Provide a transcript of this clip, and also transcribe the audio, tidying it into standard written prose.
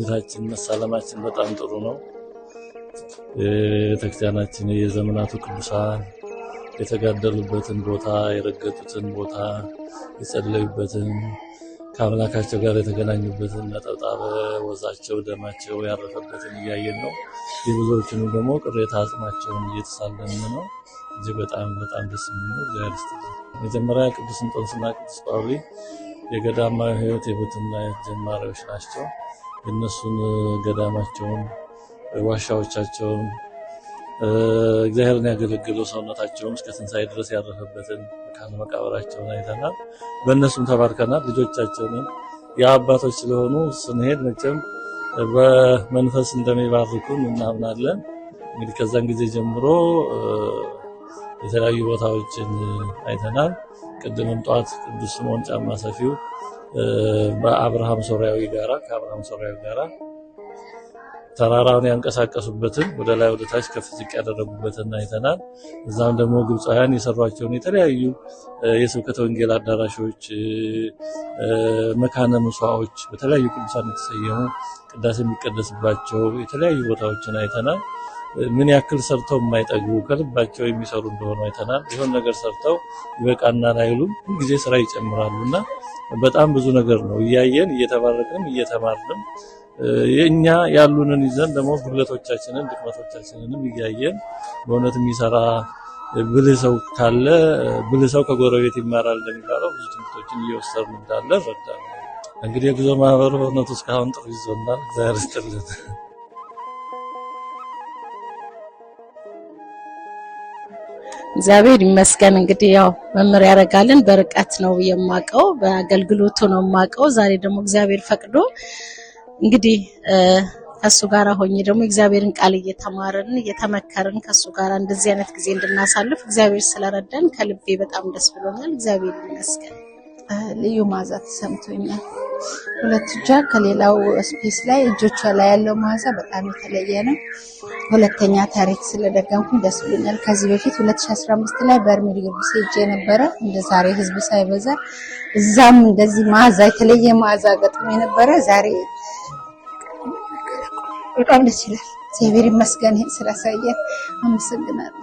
ጉብኝታችን መሳለማችን በጣም ጥሩ ነው። ቤተክርስቲያናችን የዘመናቱ ቅዱሳን የተጋደሉበትን ቦታ የረገጡትን ቦታ የጸለዩበትን ከአምላካቸው ጋር የተገናኙበትን ነጠብጣበ ወዛቸው ደማቸው ያረፈበትን እያየን ነው። የብዙዎቹንም ደግሞ ቅሬታ አጽማቸውን እየተሳለምን ነው። እጅግ በጣም ደስ የሚል ነው። እግዚአብሔር ይስጥልን። መጀመሪያ ቅዱስ እንጦንስና ቅዱስ ጳውሊ የገዳማዊ ሕይወት የብሕትና ጀማሪዎች ናቸው። የእነሱን ገዳማቸውን ዋሻዎቻቸውን እግዚአብሔርን ያገለገሉ ሰውነታቸውን እስከ ትንሣኤ ድረስ ያረፈበትን መካነ መቃብራቸውን አይተናል። በእነሱም ተባርከናል። ልጆቻቸውን የአባቶች ስለሆኑ ስንሄድ መቼም በመንፈስ እንደሚባርኩን እናምናለን። እንግዲህ ከዛን ጊዜ ጀምሮ የተለያዩ ቦታዎችን አይተናል። ቅድምም ጠዋት ቅዱስ ስምዖን ጫማ ሰፊው ከአብርሃም ሶርያዊ ጋራ ተራራውን ያንቀሳቀሱበትን ወደ ላይ ወደ ታች ከፍ ዝቅ ያደረጉበትን አይተናል። እዛም ደግሞ ግብፃውያን የሰሯቸውን የተለያዩ የስብከተ ወንጌል አዳራሾች፣ መካነ ምጽዋዎች በተለያዩ ቅዱሳን የተሰየሙ ቅዳሴ የሚቀደስባቸው የተለያዩ ቦታዎችን አይተናል። ምን ያክል ሰርተው የማይጠግቡ ከልባቸው የሚሰሩ እንደሆኑ አይተናል። ይሁን ነገር ሰርተው ይበቃናል አይሉም፣ ሁልጊዜ ስራ ይጨምራሉና በጣም ብዙ ነገር ነው እያየን እየተባረክንም እየተማርንም የኛ ያሉንን ይዘን ደግሞ ጉድለቶቻችንን ድክመቶቻችንንም እያየን በእውነት የሚሰራ ብልህ ሰው ካለ ብልህ ሰው ከጎረቤት ይማራል እንደሚባለው ብዙ ትምህርቶችን እየወሰድን እንዳለ ረዳን። እንግዲህ የጉዞ ማህበሩ በእውነቱ እስካሁን ጥሩ ይዞናል። እግዚአብሔር ይስጥልን። እግዚአብሔር ይመስገን። እንግዲህ ያው መምህር ያረጋልን በርቀት ነው የማቀው፣ በአገልግሎቱ ነው የማቀው። ዛሬ ደግሞ እግዚአብሔር ፈቅዶ እንግዲህ ከሱ ጋር ሆኜ ደግሞ እግዚአብሔርን ቃል እየተማርን እየተመከርን ከሱ ጋር እንደዚህ አይነት ጊዜ እንድናሳልፍ እግዚአብሔር ስለረዳን ከልቤ በጣም ደስ ብሎኛል። እግዚአብሔር ይመስገን። ልዩ መዓዛ ተሰምቶኛል። ሁለት እጇ ከሌላው ስፔስ ላይ እጆቿ ላይ ያለው መዓዛ በጣም የተለየ ነው። ሁለተኛ ታሪክ ስለደገምኩኝ ደስ ብሎኛል። ከዚህ በፊት 2015 ላይ በርሜል ቅዱስ ሄጄ ነበረ። እንደ ዛሬ ህዝብ ሳይበዛ እዛም እንደዚህ መዓዛ የተለየ መዓዛ ገጥሞ የነበረ ዛሬ በጣም ደስ ይላል። እግዚአብሔር ይመስገን ይሄን ስላሳየን አመሰግናለሁ።